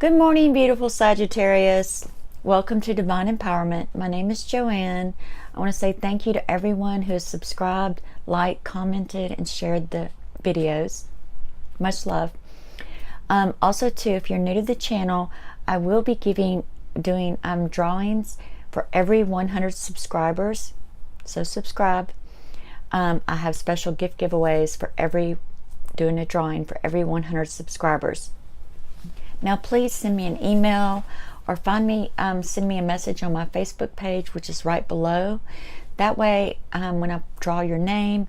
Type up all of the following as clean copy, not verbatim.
Good morning, beautiful Sagittarius. Welcome to Divine Empowerment. My name is Joanne. I want to say thank you to everyone who has subscribed, liked, commented, and shared the videos. Much love. Also, too, if you're new to the channel, I will be doing drawings for every 100 subscribers. So subscribe. I have special gift giveaways for doing a drawing for every 100 subscribers. Now please send me an email or send me a message on my Facebook page, which is right below. That way, when I draw your name,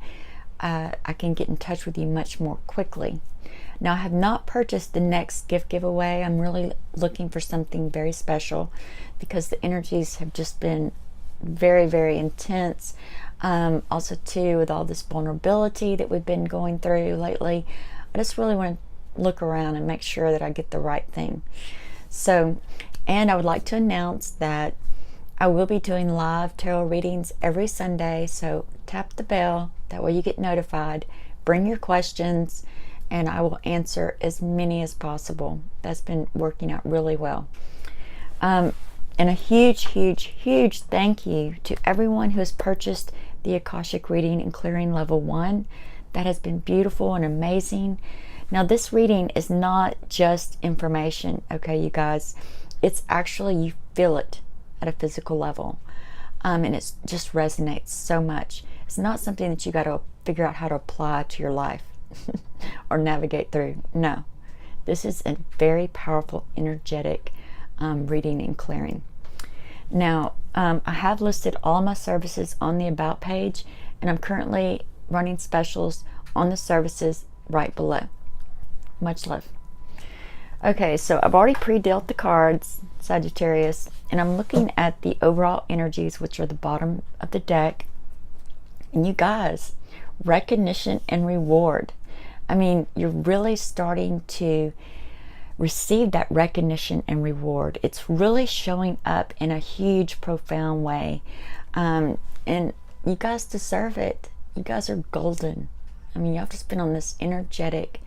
I can get in touch with you much more quickly. Now, I have not purchased the next gift giveaway. I'm really looking for something very special because the energies have just been very, very intense. Also, too, with all this vulnerability that we've been going through lately, I just really want to look around and make sure that I get the right thing. So, and I would like to announce that I will be doing live tarot readings every Sunday. So tap the bell, that way you get notified. Bring your questions and I will answer as many as possible. That's been working out really well. And a huge thank you to everyone who has purchased the Akashic reading and clearing level 1. That has been beautiful and amazing. Now, this reading is not just information, okay, you guys. It's actually, you feel it at a physical level. And it just resonates so much. It's not something that you got to figure out how to apply to your life or navigate through. No. This is a very powerful, energetic reading and clearing. Now, I have listed all my services on the About page, and I'm currently running specials on the services right below. Much love. Okay, so I've already pre-dealt the cards, Sagittarius, and I'm looking at the overall energies, which are the bottom of the deck. And you guys, recognition and reward. I mean, you're really starting to receive that recognition and reward. It's really showing up in a huge, profound way. And you guys deserve it. You guys are golden. I mean, y'all just been on this energetic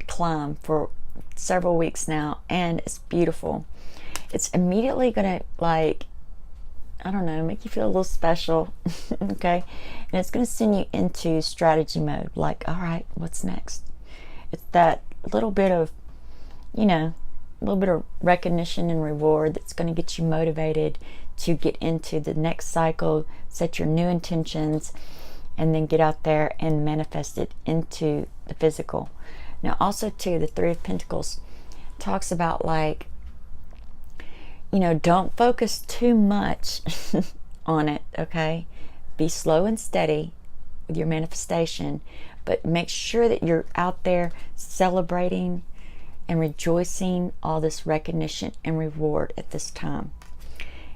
climb for several weeks now, and it's beautiful. It's immediately gonna, like, I don't know, make you feel a little special. Okay, and it's gonna send you into strategy mode, like, all right, what's next? It's that little bit of, you know, a little bit of recognition and reward that's going to get you motivated to get into the next cycle, set your new intentions, and then get out there and manifest it into the physical. Now, also, too, the Three of Pentacles talks about, like, you know, don't focus too much on it, okay? Be slow and steady with your manifestation, but make sure that you're out there celebrating and rejoicing all this recognition and reward at this time.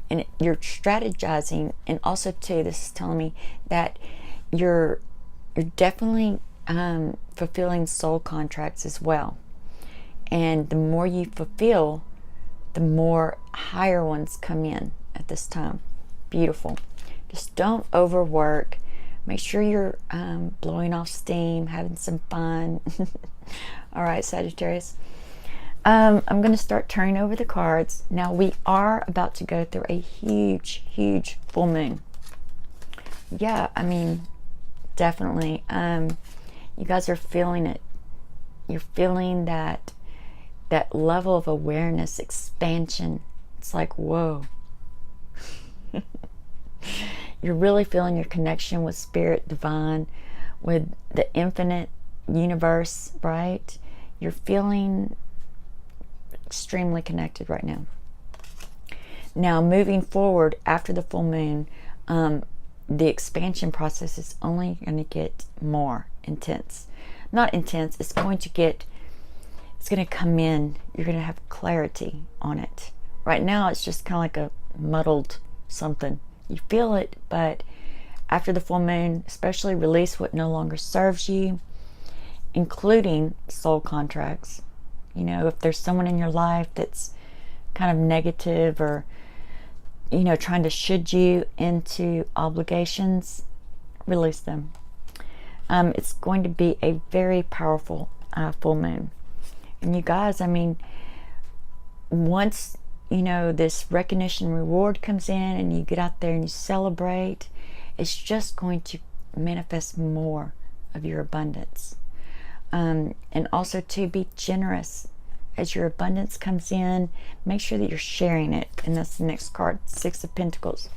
And you're strategizing, and also, too, this is telling me that you're definitely fulfilling soul contracts as well. And the more you fulfill, the more higher ones come in at this time. Beautiful. Just don't overwork. Make sure you're blowing off steam, having some fun. All right, Sagittarius. I'm going to start turning over the cards. Now, we are about to go through a huge full moon. Yeah, I mean, definitely. You guys are feeling it. You're feeling that level of awareness, expansion. It's like, whoa. You're really feeling your connection with spirit, divine, with the infinite universe, right? You're feeling extremely connected right now. Now, moving forward after the full moon, the expansion process is only going to get more intense. Not intense, it's going to come in. You're going to have clarity on it. Right now, it's just kind of like a muddled something. You feel it, but after the full moon, especially, release what no longer serves you, including soul contracts. You know, if there's someone in your life that's kind of negative or, you know, trying to should you into obligations, release them. It's going to be a very powerful full moon. And you guys, I mean, once, you know, this recognition reward comes in and you get out there and you celebrate, it's just going to manifest more of your abundance. And also to be generous. As your abundance comes in, make sure that you're sharing it. And that's the next card, Six of Pentacles.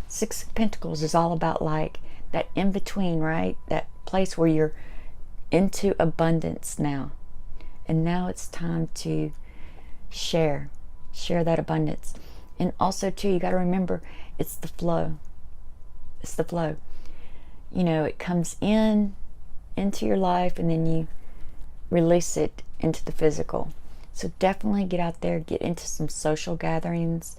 Six of Pentacles is all about like that in between, right? That place where you're into abundance now. And now it's time to share that abundance. And also too, you got to remember, it's the flow. It's the flow. You know, it comes into your life and then you release it into the physical. So definitely get out there, get into some social gatherings,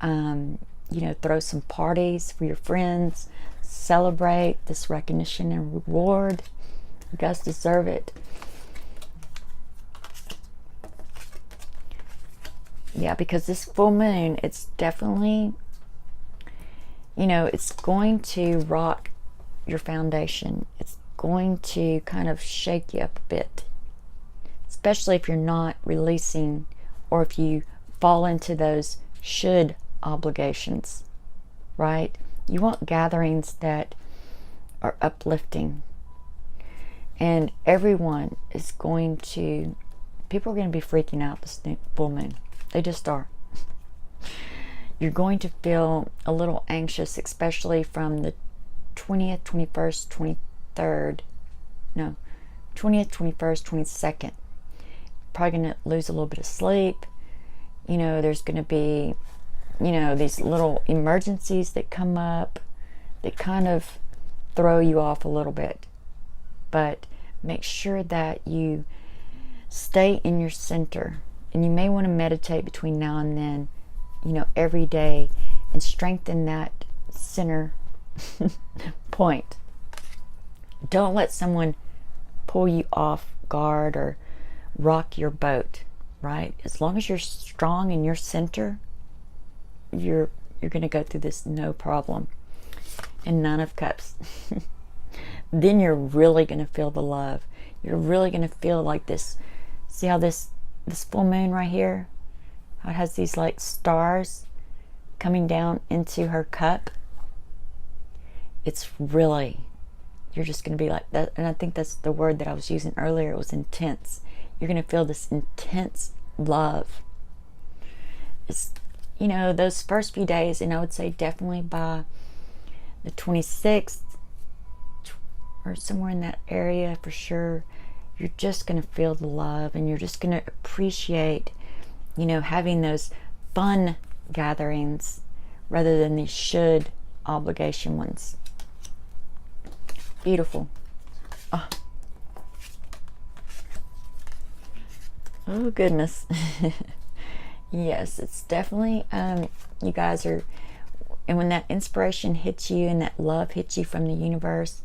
you know, throw some parties for your friends, celebrate this recognition and reward. You guys deserve it. Yeah, because this full moon, it's definitely, you know, it's going to rock your foundation. It's going to kind of shake you up a bit, especially if you're not releasing, or if you fall into those should obligations, right? You want gatherings that are uplifting, and everyone is going to, people are going to be freaking out this full moon. They just are. You're going to feel a little anxious, especially from the 20th, 21st, 23rd, no, 20th, 21st, 22nd. Probably going to lose a little bit of sleep. You know, there's going to be, you know, these little emergencies that come up that kind of throw you off a little bit. But make sure that you stay in your center. And you may want to meditate between now and then, you know, every day, and strengthen that center point. Don't let someone pull you off guard or rock your boat, right? As long as you're strong in your center, you're going to go through this no problem. And Nine of Cups. Then you're really going to feel the love. You're really going to feel like this. See how this full moon right here, how it has these like stars coming down into her cup? It's really, you're just going to be like that. And I think that's the word that I was using earlier. It was intense. You're going to feel this intense love. It's, you know, those first few days, and I would say definitely by the 26th or somewhere in that area for sure, you're just going to feel the love, and you're just going to appreciate, you know, having those fun gatherings rather than these should obligation ones. Beautiful. Oh goodness. Yes, it's definitely, you guys are, and when that inspiration hits you and that love hits you from the universe,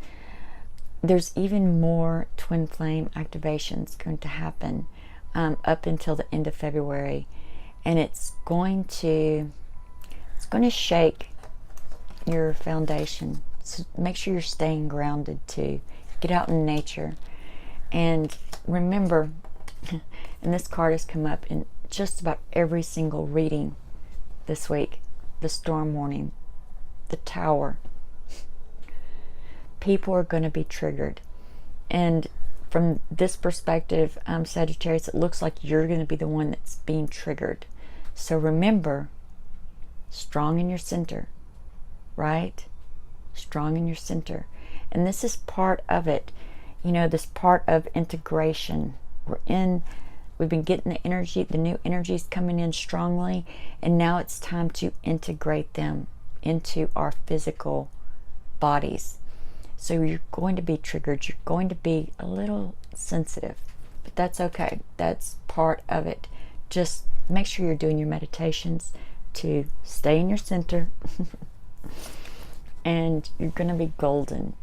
there's even more twin flame activations going to happen up until the end of February, and it's going to shake your foundation. So make sure you're staying grounded too. Get out in nature, and remember, and this card has come up in just about every single reading this week, the storm warning, the Tower. People are going to be triggered, and from this perspective, Sagittarius, it looks like you're going to be the one that's being triggered. So remember, strong in your center, right? Strong in your center. And this is part of it, you know, this part of integration. We've been getting the energy, the new energies coming in strongly, and now it's time to integrate them into our physical bodies. So you're going to be triggered. You're going to be a little sensitive, but that's okay. That's part of it. Just make sure you're doing your meditations to stay in your center, and you're going to be golden.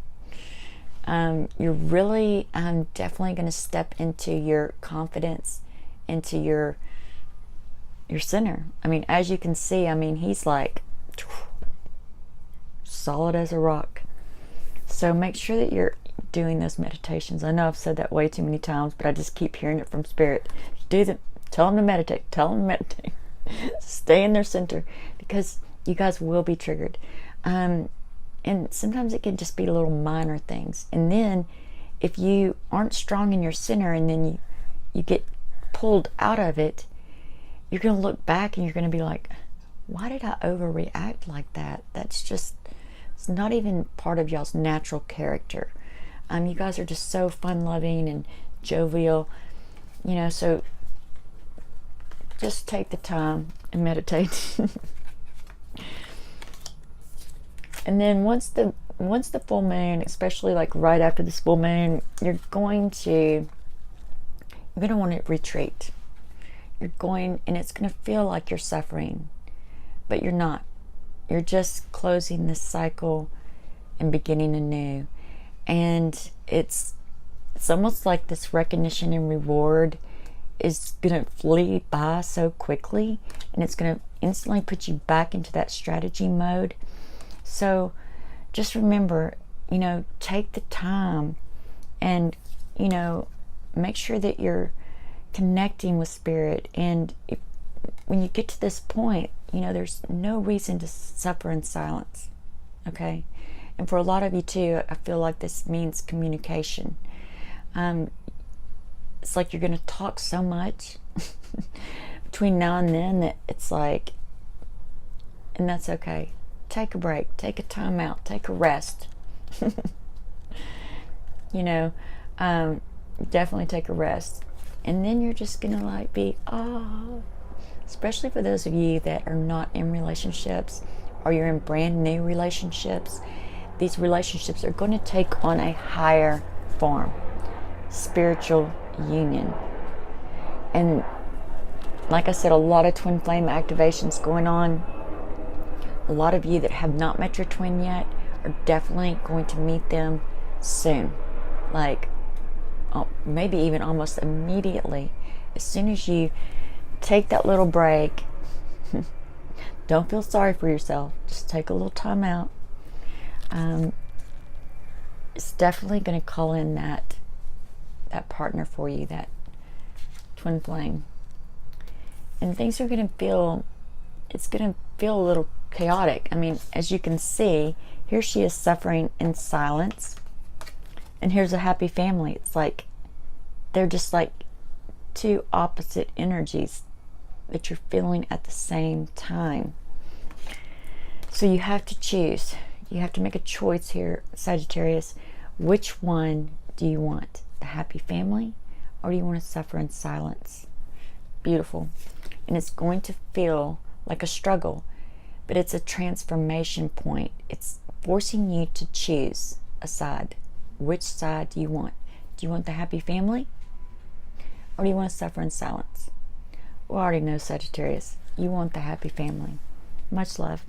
You're really definitely going to step into your confidence, into your center. I mean, as you can see, I mean, he's like solid as a rock. So make sure that you're doing those meditations. I know I've said that way too many times, but I just keep hearing it from Spirit. Do Tell them to meditate. Tell them to meditate. Stay in their center, because you guys will be triggered. And sometimes it can just be little minor things. And then if you aren't strong in your center, and then you get pulled out of it, you're going to look back and you're going to be like, why did I overreact like that? That's just, it's not even part of y'all's natural character. You guys are just so fun-loving and jovial, you know, so just take the time and meditate. And then once the full moon, especially like right after this full moon, you're going to want to retreat. You're going, and it's going to feel like you're suffering, but you're not. You're just closing this cycle and beginning anew. And it's almost like this recognition and reward is going to flee by so quickly, and it's going to instantly put you back into that strategy mode. So just remember, you know, take the time and, you know, make sure that you're connecting with spirit. And when you get to this point, you know, there's no reason to suffer in silence. Okay? And for a lot of you too, I feel like this means communication. It's like you're going to talk so much between now and then that it's like, and that's okay. Take a break, take a time out, take a rest. You know, definitely take a rest. And then you're just going to like be, especially for those of you that are not in relationships, or you're in brand new relationships. These relationships are going to take on a higher form, spiritual union. And like I said, a lot of twin flame activations going on. A lot of you that have not met your twin yet are definitely going to meet them soon. Like, maybe even almost immediately. As soon as you take that little break, don't feel sorry for yourself. Just take a little time out. It's definitely going to call in that partner for you, that twin flame. And things are going to feel, it's going to feel a little chaotic. I mean, as you can see, here she is suffering in silence. And here's a happy family. It's like, they're just like two opposite energies that you're feeling at the same time. So you have to choose. You have to make a choice here, Sagittarius. Which one do you want? The happy family, or do you want to suffer in silence? Beautiful. And it's going to feel like a struggle, but it's a transformation point. It's forcing you to choose a side. Which side do you want? Do you want the happy family, or do you want to suffer in silence? Well, I already know, Sagittarius. You want the happy family. Much love.